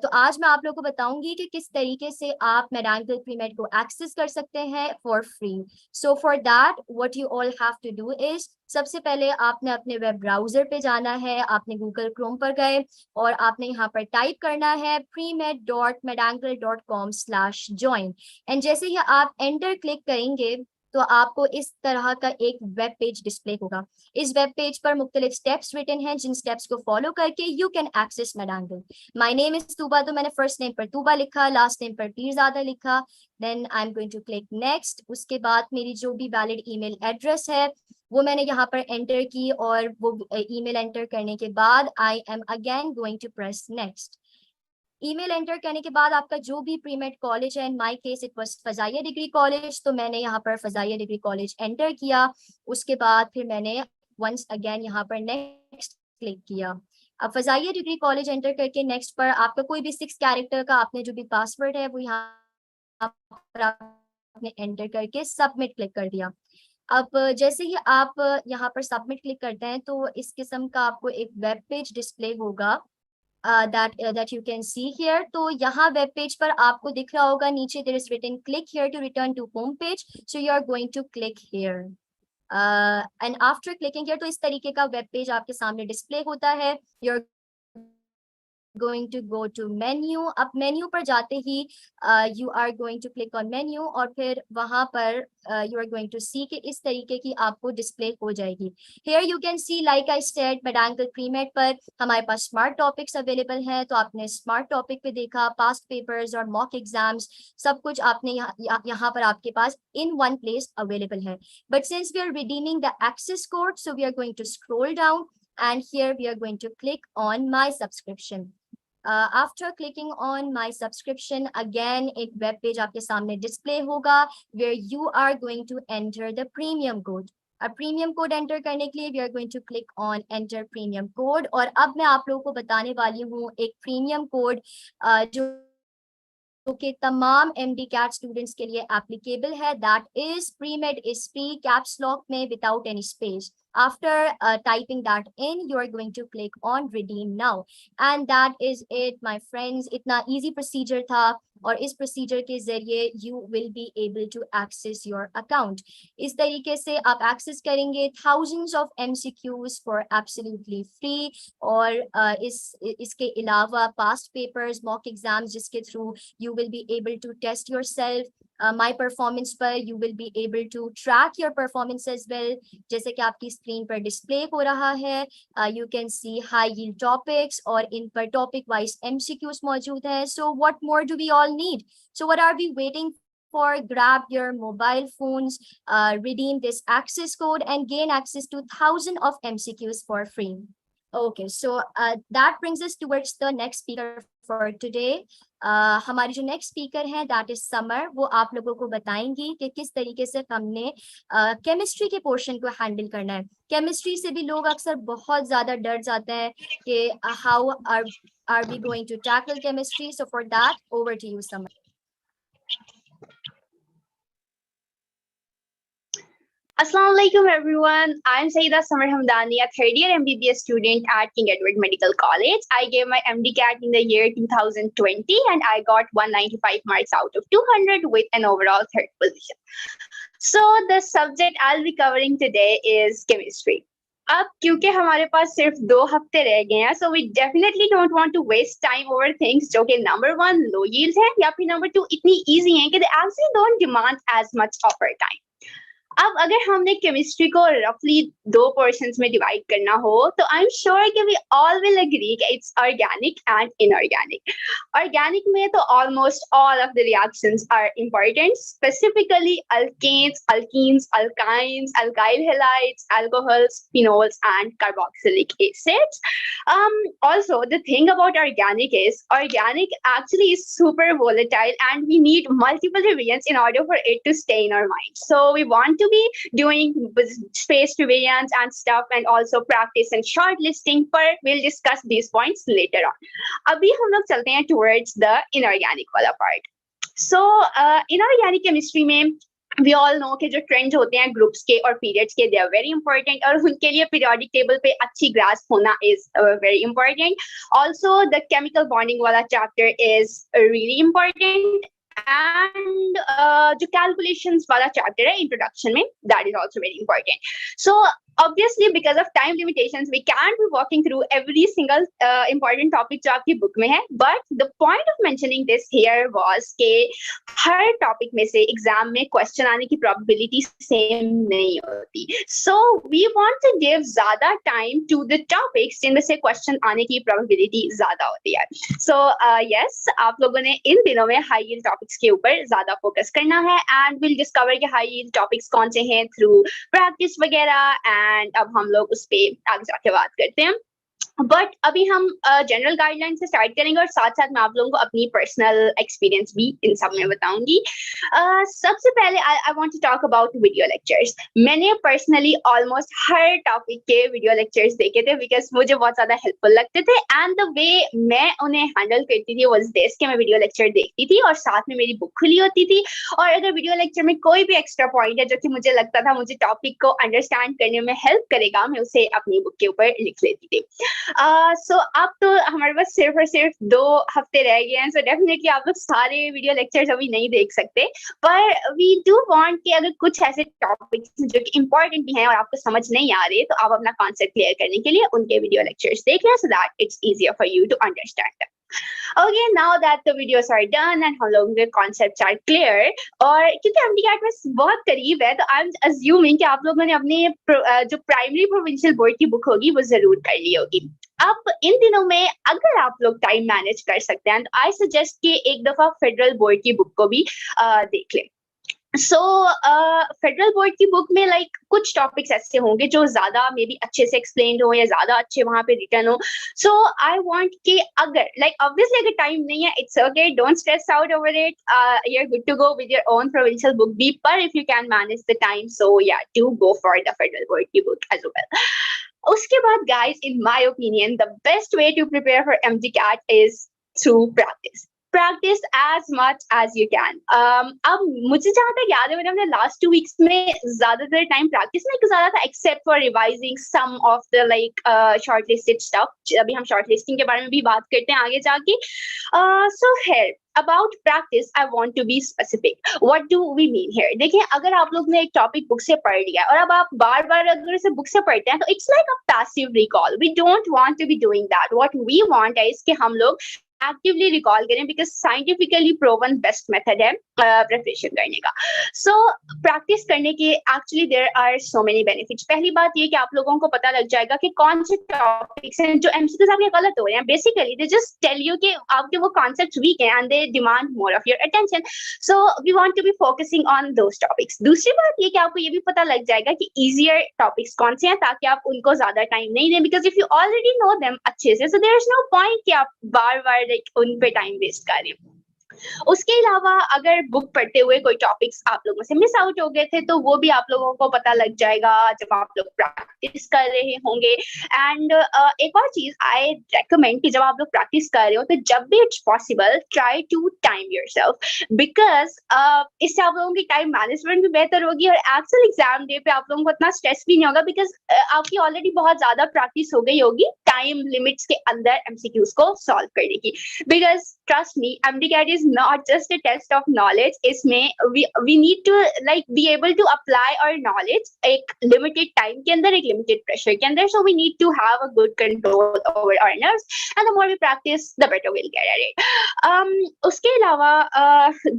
तो आज मैं आप लोगों को बताऊंगी कि किस तरीके से आप MedAngle Premed को एक्सेस कर सकते हैं for free. So for that, what you all have to do is, सबसे पहले आपने अपने वेब ब्राउजर पे जाना है, आपने गूगल क्रोम पर गए और आपने यहाँ पर टाइप करना है premed.medangle.com/join. एंड जैसे ही आप एंटर क्लिक करेंगे तो आपको इस तरह का एक वेब पेज डिस्प्ले होगा. इस वेब पेज पर मुख्तलिफ स्टेप्स रिटन हैं, जिन स्टेप्स को फॉलो करके you can access MedAngle. My name is Tooba, तो मैंने फर्स्ट नेम पर तूबा लिखा, लास्ट नेम पर पीरज़ादा लिखा. Then I am going to click next. उसके बाद मेरी जो भी वैलिड ईमेल एड्रेस है वो मैंने यहाँ पर एंटर की, और वो ईमेल एंटर करने के बाद I am again going to press next. Email enter करने के बाद आपका जो भी प्रीमेड कॉलेज है, in my case it was Fazaia degree college, तो मैंने यहाँ पर फजाइया डिग्री कॉलेज एंटर किया. उसके बाद फिर मैंने वंस अगेन यहाँ पर नेक्स्ट क्लिक किया. अब फजाइया डिग्री कॉलेज एंटर करके नेक्स्ट पर आपका कोई भी 6 कैरेक्टर का आपने जो भी पासवर्ड है वो यहाँ पर आपने एंटर करके सबमिट क्लिक कर दिया. अब जैसे ही आप यहाँ पर सबमिट क्लिक करते हैं तो इस किस्म का आपको एक वेब पेज डिस्प्ले होगा that you can see here. तो यहाँ वेब पेज पर आपको दिख रहा होगा नीचे there is written click here to return to home page. So you are going to click here. And after clicking here, तो इस तरीके का वेब पेज आपके सामने डिस्प्ले होता है. You're going to go to menu. अब मेन्यू पर जाते ही you are going to click on menu और फिर वहां पर you are going to see कि इस तरीके की आपको डिस्प्ले हो जाएगी. Here you can see, like I said, MedAngle Premed पर हमारे पास स्मार्ट टॉपिक्स अवेलेबल हैं. तो आपने स्मार्ट टॉपिक पे देखा, पास्ट पेपर्स और मॉक एग्जाम्स, सब कुछ आपने यहाँ पर आपके पास in one place अवेलेबल है. But since we are redeeming the access code, so we are going to scroll down and here we are going to click on my subscription. After clicking on my subscription, again एक web page आपके सामने display होगा where you are going to enter the premium code. अब premium code enter करने के लिए we are going to click on enter premium code. और अब मैं आप लोगों को बताने वाली हूँ एक premium code जो कि तमाम MDCAT स्टूडेंट्स के लिए एप्लीकेबल है. That is Premed is free, caps lock में, without any space. After typing that in, you are going to click on redeem now. And that is it, my friends. इतना easy procedure था, और इस procedure के जरिए you will be able to access your account. इस तरीके से आप access करेंगे thousands of MCQs for absolutely free. और इसके अलावा past papers, mock exams जिसके through you will be able to test yourself. My performance पर you will be able to track your performance as well. जैसे कि आपकी screen पर display हो रहा है, you can see high yield topics, और इन पर topic wise MCQs मौजूद है. So what more do we all need? So what are we waiting for? Grab your mobile phones, redeem this access code and gain access to thousands of MCQs for free. Okay, so that brings us towards the next speaker for today. हमारी जो next speaker है that is summer. वो आप लोगों को बताएंगी कि किस तरीके से हमने केमिस्ट्री के पोर्शन को हैंडल करना है. केमिस्ट्री से भी लोग अक्सर बहुत ज्यादा डर जाते हैं कि how are we going to tackle chemistry. So for that, over to you Samar. Assalamualaikum everyone. I'm Saida Samar Hamdani, a third year MBBS student at King Edward Medical College. I gave my MDCAT in the year 2020 and I got 195 marks out of 200 with an overall third position. So the subject I'll be covering today is chemistry. अब क्योंकि हमारे पास सिर्फ 2 हफ्ते रह गए हैं, so we definitely don't want to waste time over things जो कि number 1 low yield है, या फिर number 2 इतनी easy है कि they actually don't demand as much of our time. अब अगर हमने केमिस्ट्री को रफली 2 पोर्शंस में डिवाइड करना हो तो आई एम श्योर कि वी ऑल विल एग्री कि it's organic and inorganic. Organic में तो almost all of the reactions are important, specifically alkanes, alkenes, alkynes, alkyl halides, alcohols, phenols and carboxylic acids. Also the thing about organic is organic actually is super volatile and we need multiple revisions in order for it to stay in our mind. So we want to be doing spaced revisions and stuff and also practice and shortlisting, but we'll discuss these points later on. Abhi hum log chalte hain towards the inorganic wala part. So inorganic chemistry mein we all know कि जो trends होते हैं groups के और periods के, they are very important, और उनके लिए पीरियोडिक टेबल पे अच्छी ग्रास्प होना is very important. Also the chemical bonding वाला chapter is really important, and जो calculations वाला chapter है introduction में, that is also very important. So obviously because of time limitations we can't be walking through every single important topic जो आपकी book में है, but the point of mentioning this here was कि हर topic में से exam में question आने की probability same नहीं होती. So we want to give ज़्यादा time to the topics जिनमें से question आने की probability ज़्यादा होती है. So yes, आप लोगों ने इन दिनों में high yield topics के ऊपर ज़्यादा focus करना है, and we'll discover कि high yield topics कौन से हैं through practice वगैरह, and अब हम लोग उस पे आगे जाके बात करते हैं. बट अभी हम जनरल गाइडलाइन से स्टार्ट करेंगे और साथ साथ मैं आप लोगों को अपनी पर्सनल एक्सपीरियंस भी इन सब में बताऊंगी. सबसे पहले I want to talk about video lectures. मैंने पर्सनली ऑलमोस्ट हर टॉपिक के वीडियो लेक्चर्स देखे थे बिकॉज मुझे बहुत ज्यादा हेल्पफुल लगते थे, एंड द वे मैं उन्हें हैंडल करती थी वाज दिस कि मैं वीडियो लेक्चर देखती थी और साथ में मेरी बुक खुली होती थी, और अगर वीडियो लेक्चर में कोई भी एक्स्ट्रा पॉइंट है जो कि मुझे लगता था मुझे टॉपिक को अंडरस्टैंड करने में हेल्प करेगा, मैं उसे अपनी बुक के ऊपर लिख लेती थी. सो अब तो हमारे पास सिर्फ और सिर्फ 2 हफ्ते रह गए हैं, सो डेफिनेटली आप लोग सारे वीडियो लेक्चर्स अभी नहीं देख सकते, पर वी डू वांट कि अगर कुछ ऐसे टॉपिक्स जो कि इंपॉर्टेंट भी हैं और आपको समझ नहीं आ रहे तो आप अपना कॉन्सेप्ट क्लियर करने के लिए उनके वीडियो लेक्चर्स देख लें, so that it's easier for you to understand that. Okay, now that the videos are done and हम लोगों के concepts are clear, और क्योंकि MDCAT में बहुत करीब है तो I'm assuming कि आप लोगों ने अपने जो प्राइमरी प्रोविंशियल बोर्ड की बुक होगी वो जरूर कर ली होगी. अब इन दिनों में अगर आप लोग टाइम मैनेज कर सकते हैं तो आई सजेस्ट कि एक दफा फेडरल बोर्ड की बुक को भी देख लें. सो फेडरल बोर्ड की बुक में लाइक कुछ टॉपिक्स ऐसे होंगे जो ज्यादा मे बी अच्छे से एक्सप्लेन्ड हो या ज्यादा अच्छे वहां पे रिटर्न हो. सो आई वांट कि अगर लाइक ऑब्वियसली अगर टाइम नहीं है it's okay, don't stress out over it, you are good to go with your own provincial book भी, पर if you can manage the time so yeah do go for the federal board की book as well. उसके बाद guys, in my opinion the best way to prepare for MDCAT is through practice. practice as much as you can. अब मुझे जहाँ तक याद है मैंने अपने last 2 weeks में ज़्यादातर time practice नहीं गुजारा था except for revising some of the like shortlisted stuff. अभी हम shortlisting के बारे में भी बात करते हैं आगे जाके. So here about practice, I want to be specific. What do we mean here? देखिए अगर आप लोग ने एक टॉपिक बुक से पढ़ लिया और अब आप बार बार अगर इसे बुक से पढ़ते हैं तो it's like a passive recall. We don't want to be doing that. What we want is कि हम लोग एक्टिवली रिकॉल करें because scientifically proven best method है प्रिपरेशन करने का. सो प्रैक्टिस करने के actually there are so many benefits. पहली बात ये कि आप लोगों को पता लग जाएगा कि कौन से टॉपिक्स हैं जो एमसीक्यूज आपके गलत हो रहे हैं. Basically they just tell you कि आपके वो कॉन्सेप्ट्स वीक हैं and they demand more of your attention. So we want to be focusing on those topics. दूसरी बात ये कि आपको ये भी पता लग जाएगा कि इजियर टॉपिक्स कौन से हैं ताकि आप उनको ज्यादा टाइम नहीं दें because if you already know them अच्छे से so there is no point कि आप बार बार उन पे टाइम वेस्ट कर रहे हैं. उसके अलावा अगर बुक पढ़ते हुए कोई टॉपिक्स आप लोगों से मिस आउट हो गए थे तो वो भी आप लोगों को पता लग जाएगा जब आप लोग प्रैक्टिस कर रहे होंगे. एंड एक और चीज आई रेकमेंड कि जब आप लोग प्रैक्टिस कर रहे हो तो जब भी it's possible try to time yourself because इससे आप लोगों की टाइम मैनेजमेंट भी बेहतर होगी और एक्चुअल एग्जाम डे पे आप लोगों को इतना स्ट्रेस भी नहीं होगा बिकॉज आपकी ऑलरेडी बहुत ज्यादा प्रैक्टिस हो गई होगी टाइम लिमिट्स के अंदर एमसीक्यूज को सॉल्व करने की. Because trust me MDCAT is not just a test of knowledge. इसमें we need to like be able to apply our knowledge एक limited time के अंदर एक limited pressure के अंदर. So we need to have a good control over our nerves and the more we practice the better we'll get at it. उसके अलावा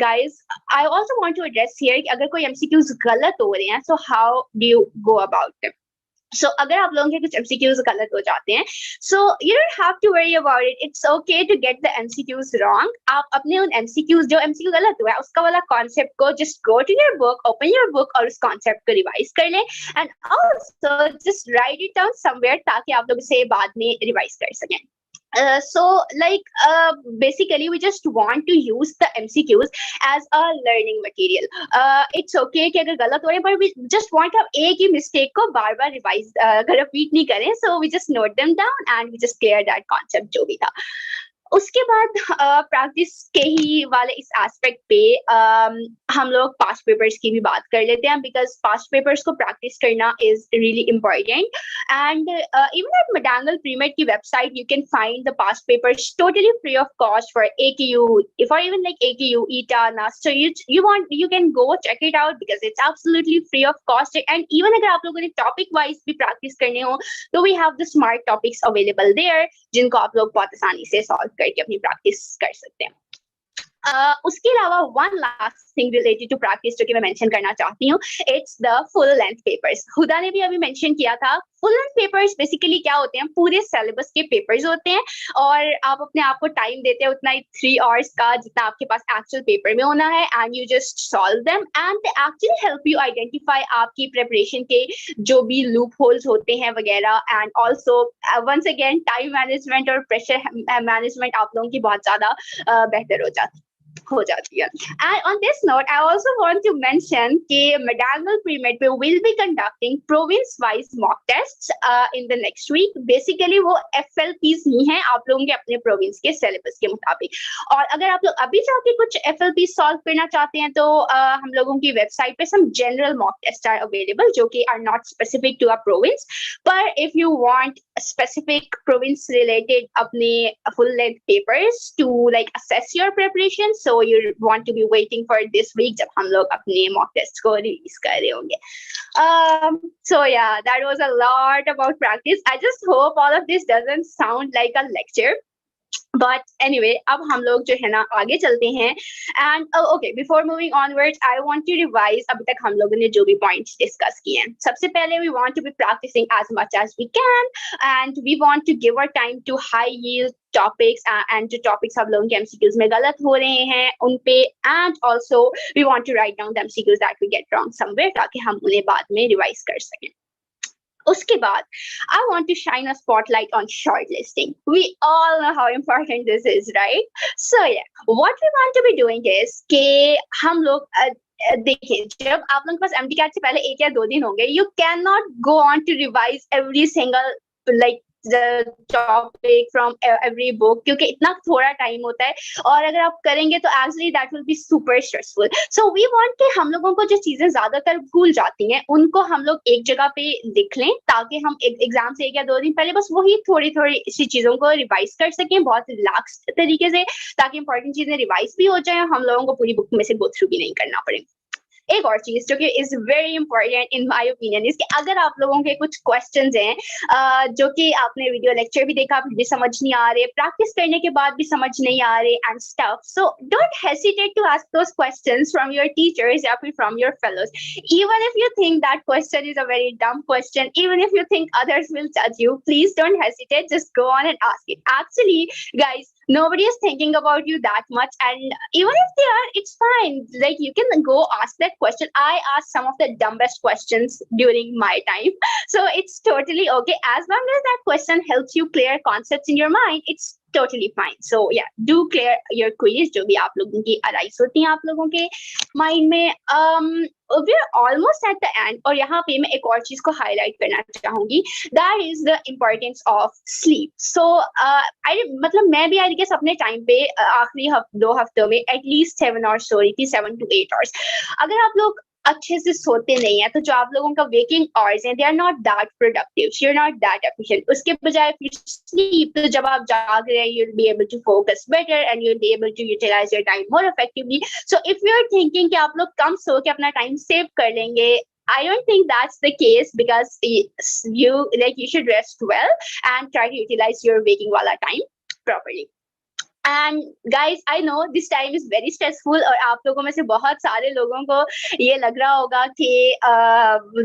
guys I also want to address here कि अगर कोई MCQs गलत हो रहे हैं so how do you go about them? So अगर आप लोगों के कुछ MCQs गलत हो जाते हैं so you don't have to worry about it. It's okay to get the MCQs wrong. आप अपने उन MCQs जो MCQ गलत हुआ है उसका वाला concept को just go to your book, open your book और उस concept को revise कर लें and also just write it down somewhere ताकि आप लोग इसे बाद में revise कर सकें. So like basically we just want to use the MCQs as a learning material. It's okay कि अगर गलत हो रहे हैं but we just want to एक ही mistake को बार बार revise repeat नहीं करें. So we just note them down and we just clear that concept जो भी था. उसके बाद प्रैक्टिस के ही वाले इस एस्पेक्ट पे हम लोग पास्ट पेपर्स की भी बात कर लेते हैं बिकॉज पास्ट पेपर्स को प्रैक्टिस करना is really important. And even at MedAngle Premed की website you can find the past papers totally free of cost for AQU for even like AQU ETA NAS. So you can go check it out because it's absolutely free of cost. And even अगर आप लोगों ने topic wise भी practice करने हो तो we have the smart topics available there जिनको आप लोग बहुत आसानी से सॉल्व करके अपनी प्रैक्टिस कर सकते हैं. उसके अलावा one last thing related to practice जो कि मैं मेंशन करना चाहती हूँ it's the full length papers. Huda ने भी अभी मेंशन किया था. फुल लेंथ पेपर्स बेसिकली क्या होते हैं पूरे सिलेबस के पेपर्स होते हैं और आप अपने आप को टाइम देते हैं उतना ही 3 आवर्स का जितना आपके पास एक्चुअल पेपर में होना है and you just solve them and they actually help you identify आपकी प्रिपरेशन के जो भी लूप होल्स होते हैं वगैरह. And also once again time management और प्रेशर मैनेजमेंट आप लोगों की बहुत ज्यादा बेहतर हो जाती है. And on this note, I also want to mention कि MedAngle Premed will be conducting province-wise mock tests in the next week. Basically वो FLPs नहीं हैं आप लोगों के अपने province के syllabus के मुताबिक. और अगर आप लोग अभी जाके कुछ FLP solve करना चाहते हैं तो हम लोगों की website पे some general mock tests are available जो कि are not specific to a province. But if you want specific province related अपने full length papers to like assess your preparation, so you want to be waiting for this week जब हम लोग अपने mock test को release कर रहे होंगे. So yeah, that was a lot about practice. I just hope all of this doesn't sound like a lecture. But anyway, अब हम लोग जो है ना आगे चलते हैं and okay, before moving onwards, I want to revise अभी तक हम लोगों ने जो भी points discuss किए हैं. सबसे पहले we want to be practicing as much as we can and we want to give our time to high yield topics and जो topics आप लोगों के MCQs में गलत हो रहे हैं उन पे and also we want to write down the MCQs that we get wrong somewhere ताकि हम उन्हें बाद में revise कर सकें. उसके बाद I want to shine a spotlight on shortlisting. We all know how important this is, right? So yeah, what we want to be doing is कि हम लोग देखिए जब आप लोगों के पास MDCAT से पहले 1 या 2 दिन होंगे you cannot go on to revise every single like topic from every book, क्योंकि इतना थोड़ा टाइम होता है, और अगर आप करेंगे तो actually that will be super stressful. So we want कि हम लोगों को जो चीजें ज्यादातर भूल जाती हैं उनको हम लोग एक जगह पे लिख लें, ताकि हम एग्जाम से 1 या 2 दिन पहले बस वही थोड़ी थोड़ी सी चीजों को रिवाइज कर सकें बहुत रिलैक्स तरीके से, ताकि इंपॉर्टेंट चीजें रिवाइज भी हो जाए, हम लोगों को पूरी बुक में से गो थ्रू भी नहीं करना पड़े. एक और चीज जो कि is very important in my opinion, इसके अगर आप लोगों के कुछ क्वेश्चंस हैं जो कि आपने वीडियो लेक्चर भी देखा फिर भी समझ नहीं आ रहे, प्रैक्टिस करने के बाद भी समझ नहीं आ रहे and stuff, so don't hesitate to ask those questions from your teachers या फिर from your fellows. Even if you think that question is a very dumb question, even if you think others will जज you, please don't hesitate, just go on and ask it. Actually guys, nobody is thinking about you that much, and even if they are, it's fine. Like, you can go ask that question. I asked some of the dumbest questions during my time, so it's totally okay as long as that question helps you clear concepts in your mind. It's totally fine. So yeah, do clear your quiz जो भी आप लोगों की arise होती हैं आप लोगों के mind में. We're almost at the end, और यहाँ पे मैं एक और चीज को highlight करना चाहूंगी, that is the importance of sleep. So मतलब मैं भी I guess अपने टाइम पे आखिरी 2 हफ्तों में at least 7 hours सो रही थी, 7 to 8 hours. अगर आप लोग अच्छे से सोते नहीं है तो जो आप लोगों का वेकिंग आवर्स हैं, they are not that productive, you are not that efficient. उसके बजाय फिर स्लीप, तो जब आप जाग रहे हैं you will be able to focus better and you will be able to utilize your time more effectively. So if you are thinking कि आप लोग कम सो के अपना टाइम सेव कर लेंगे, I don't think that's the case, because you should rest well and try to utilize your waking wala time properly. And guys, I know this time is very stressful, और आप लोगों में से बहुत सारे लोगों को ये लग रहा होगा कि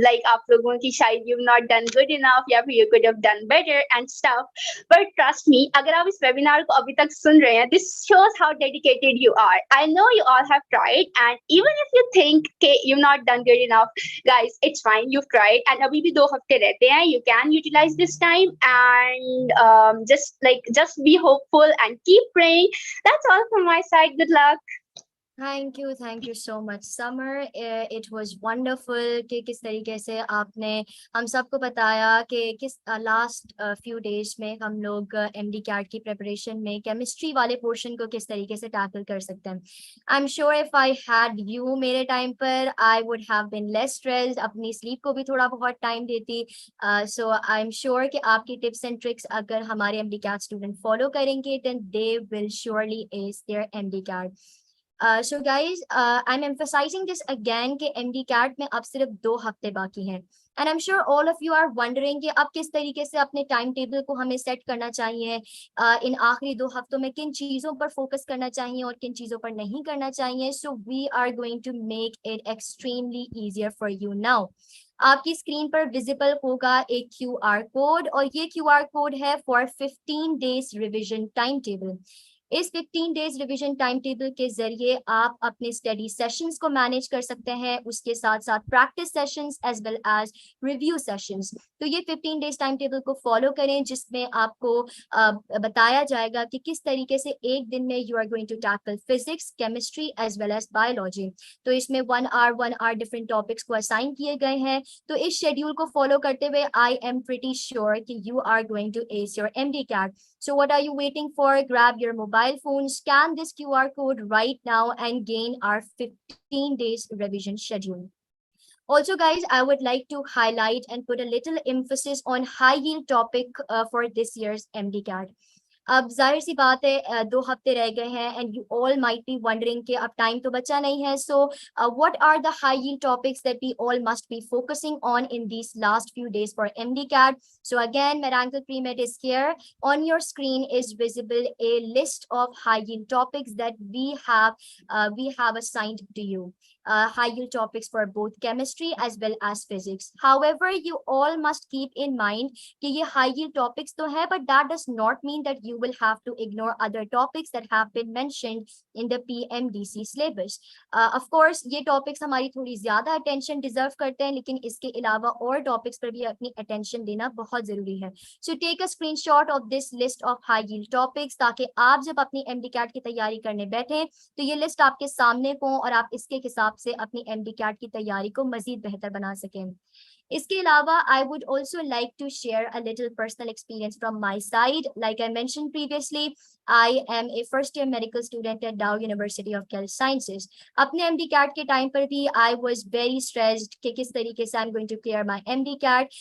like आप लोगों की शायद you've not done good enough या फिर you could have done better and stuff. But trust me, अगर आप इस वेबिनार को अभी तक सुन रहे हैं, this shows how dedicated you are. I know you all have tried, and even if you think कि you've not done good enough, guys, it's fine, you've tried, and अभी भी 2 हफ्ते रहते हैं, you can utilize this time, and just be hopeful and keep praying. That's all from my side. Good luck. Thank you so much, Samar. It was wonderful कि किस तरीके से आपने हम सबको बताया कि किस लास्ट few days में हम लोग MDCAT की प्रिपरेशन में केमिस्ट्री वाले पोर्शन को किस तरीके से टैकल कर सकते हैं. I'm sure if I had you मेरे टाइम पर, I would have been less stressed, अपनी स्लीप को भी थोड़ा बहुत टाइम देती. So I'm sure कि आपकी टिप्स एंड ट्रिक्स अगर हमारे MDCAT स्टूडेंट फॉलो करेंगे, then they will surely ace their MDCAT. So guys, I'm emphasizing this again कि MDCAT में अब सिर्फ 2 हफ्ते बाकी हैं, and I'm sure all of you are wondering कि अब किस तरीके से अपने टाइम टेबल को हमें सेट करना चाहिए, इन आखिरी 2 हफ्तों में किन चीज़ों पर फोकस करना चाहिए और किन चीज़ों पर नहीं करना चाहिए. So we are going to make it extremely easier for you now. आपकी स्क्रीन पर विजिबल होगा एक QR कोड, और ये QR कोड है for 15 days revision time table. इस 15 डेज रिवीजन टाइम टेबल के जरिए आप अपने स्टडी सेशंस को मैनेज कर सकते हैं, उसके साथ साथ practice sessions as well as review sessions. तो ये 15 डेज टाइम टेबल को फॉलो करें, जिसमें आपको बताया जाएगा कि किस तरीके से एक दिन में you are going to tackle physics, chemistry as well as biology. तो इसमें 1 आवर डिफरेंट टॉपिक्स को असाइन किए गए हैं. तो इस शेड्यूल को फॉलो करते हुए आई एम प्रिटी श्योर कि you are going to ace your MDCAT. So what are you waiting for? Grab your mobile phone, scan this QR code right now and gain our 15 days revision schedule. Also guys, I would like to highlight and put a little emphasis on high yield topic for this year's MDCAT. अब जाहिर सी बात है 2 हफ्ते रह गए हैं, and you all might be wondering कि अब टाइम तो बचा नहीं है. So what are the high yield topics that we all must be focusing on in these last few days for MDCAT. So again, MedAngle Premed is here. On your screen is visible a list of high yield topics that we have assigned to you. High yield topics for both chemistry as well as physics. However, you all must keep in mind कि ये high yield topics तो है, but that does not mean that you will have to ignore other topics that have been mentioned in the PMDC syllabus. Of course, ये topics हमारी थोड़ी ज़्यादा attention deserve करते हैं, लेकिन इसके अलावा और topics पर भी अपनी attention देना बहुत ज़रूरी है. So take a screenshot of this list of high yield topics ताकि आप जब अपनी MDCAT की तैयारी करने बैठें तो ये लिस्ट आपके सामने हो और आप इसके हिसाब से अपनी MDCAT की तैयारी को मजीद बेहतर बना सकें. इसके अलावा I would also like to share a little personal experience from my side. Like I mentioned previously, I am a first year medical student at Dow University of Health Sciences. अपने MDCAT के time पर भी I was very stressed कि किस तरीके से I'm going to clear my MDCAT,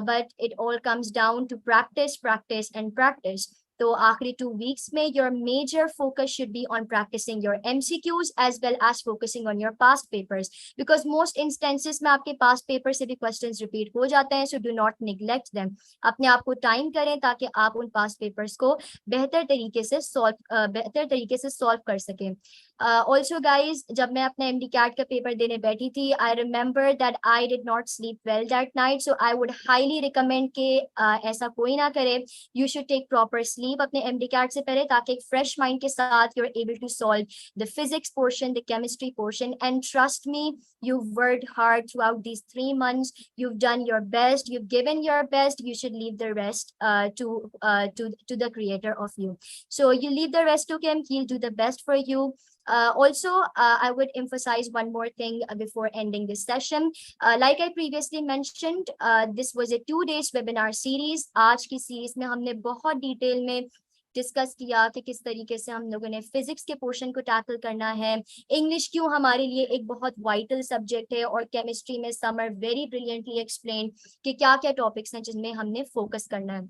but it all comes down to practice, practice and practice. तो आखिरी 2 weeks में your major focus should be on practicing your MCQs as well as focusing on your past papers, because most instances में आपके past paper से भी questions repeat हो जाते हैं, so do not neglect them. अपने आप को time करें ताकि आप उन past papers को बेहतर तरीके से solve कर सकें. Also guys, जब मैं अपने MDCAT का पेपर देने बैठी थी, I remember that I did not sleep well that night, so I would highly recommend कि ऐसा कोई ना करे. You should take proper sleep अपने MDCAT से पहले, ताकि एक fresh mind के साथ you're able to solve the physics portion, the chemistry portion, and trust me, you've worked hard throughout these 3 months. You've done your best. You've given your best. You should leave the rest to the creator of you. So you leave the rest to him. He'll do the best for you. Also, I would emphasize one more thing before ending this session. Like I previously mentioned, this was a 2 days webinar series. आज की series में हमने बहुत detail में discuss किया कि किस तरीके से हम लोगों ने फिजिक्स के पोर्शन को टैकल करना है, इंग्लिश क्यों हमारे लिए एक बहुत वाइटल सब्जेक्ट है, और केमिस्ट्री में समर वेरी ब्रिलियंटली एक्सप्लेन कि क्या क्या टॉपिक्स हैं जिनमें हमने फोकस करना है.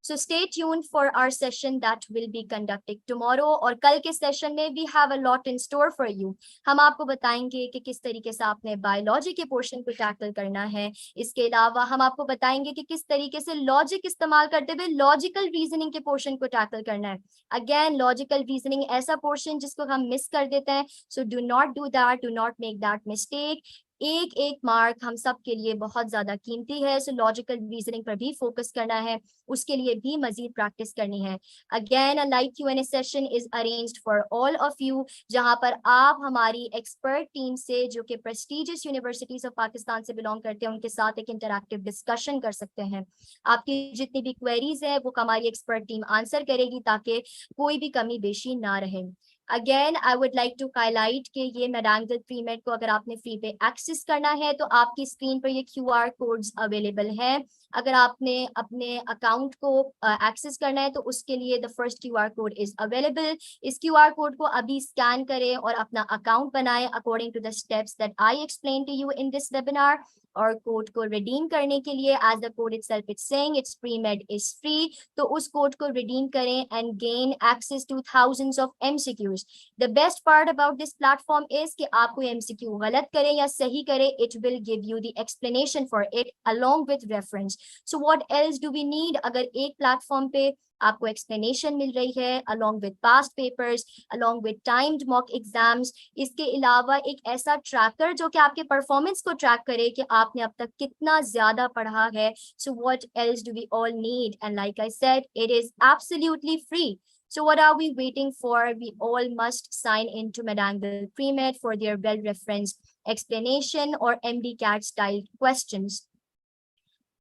So stay tuned for our session that will be conducted tomorrow. और कल के सेशन में we have a lot in store for you. हम आपको बताएंगे कि किस तरीके से आपने बायोलॉजी के पोर्शन को टैकल करना है. इसके अलावा हम आपको बताएंगे कि किस तरीके से लॉजिक इस्तेमाल करते हुए लॉजिकल रीजनिंग के पोर्शन को टैकल करना है. अगेन, लॉजिकल रीजनिंग ऐसा पोर्शन जिसको हम मिस कर देते हैं. So do not do that, do not make that mistake. एक एक मार्क हम सब के लिए बहुत ज्यादा कीमती है. सो लॉजिकल रीजनिंग पर भी फोकस करना है, उसके लिए भी मजीद प्रैक्टिस करनी है. Again, a live Q&A session is arranged for all of you, जहां पर आप हमारी एक्सपर्ट टीम से, जो कि प्रेस्टिजियस यूनिवर्सिटीज ऑफ पाकिस्तान से बिलोंग करते हैं, उनके साथ एक इंटरैक्टिव डिस्कशन कर सकते हैं. आपकी जितनी भी क्वेरीज है वो हमारी एक्सपर्ट टीम आंसर करेगी, ताकि कोई भी कमी बेशी ना रहे. Again, I would like to highlight कि ये मेडांगल प्रीमेड को अगर आपने फ्री पे एक्सेस करना है तो आपकी स्क्रीन पर ये QR कोड्स अवेलेबल हैं. अगर आपने अपने अकाउंट को एक्सेस करना है तो उसके लिए the first QR code is available. इस QR कोड को अभी स्कैन करें और अपना अकाउंट बनाएं according to the steps that I explain to you in this webinar. और कोड को रिडीम करने के लिए, as the code itself is saying, it's premed is free, तो उस कोड को रिडीम करें and gain access to thousands of MCQs. The best part about this platform is कि आप कोई MCQ गलत करें या सही करें, it will give you the explanation for it along with reference. So what else do we need? अगर एक प्लेटफॉर्म पे आपको एक्सप्लेनेशन मिल रही है along with past papers, along with timed mock exams, इसके अलावा एक ऐसा ट्रैकर जो कि आपके परफॉर्मेंस को ट्रैक करे कि आपने अब तक कितना ज्यादा पढ़ा है. So what else do we all need? And like I said, it is absolutely free. So what are we waiting for? We all must sign into MedAngle Premed for their well-referenced explanation or MDCAT style questions.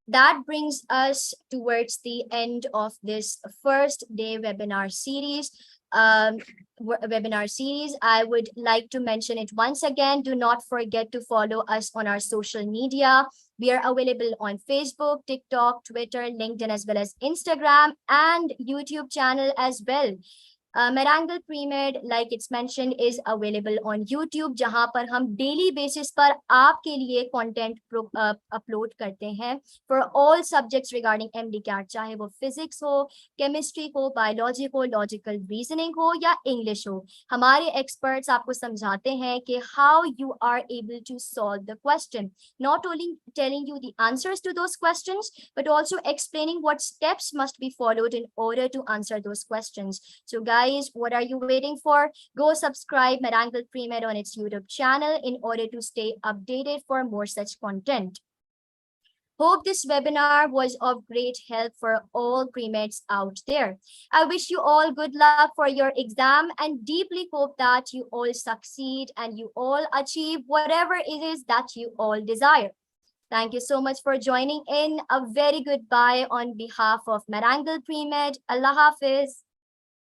That brings us towards the end of this first day webinar series. I would like to mention it once again. Do not forget to follow us on our social media. We are available on Facebook, TikTok, Twitter, LinkedIn, as well as Instagram and YouTube channel as well. MedAngle Premed, like it's mentioned, is available on YouTube, जहां पर हम daily basis पर आपके लिए content upload करते हैं for all subjects regarding MDCAT, चाहे वो फिजिक्स हो, केमिस्ट्री हो, बायोलॉजी हो, लॉजिकल रीजनिंग हो या इंग्लिश हो. हमारे एक्सपर्ट्स आपको समझाते हैं कि how you are able to solve the question, not only telling you the answers to those questions but also explaining what steps must be followed in order to answer those questions. So guys, what are you waiting for? Go subscribe MedAngle Premed on its YouTube channel in order to stay updated for more such content. Hope this webinar was of great help for all premeds out there. I wish you all good luck for your exam and deeply hope that you all succeed and you all achieve whatever it is that you all desire. Thank you so much for joining in. A very goodbye on behalf of MedAngle Premed. Allah Hafiz.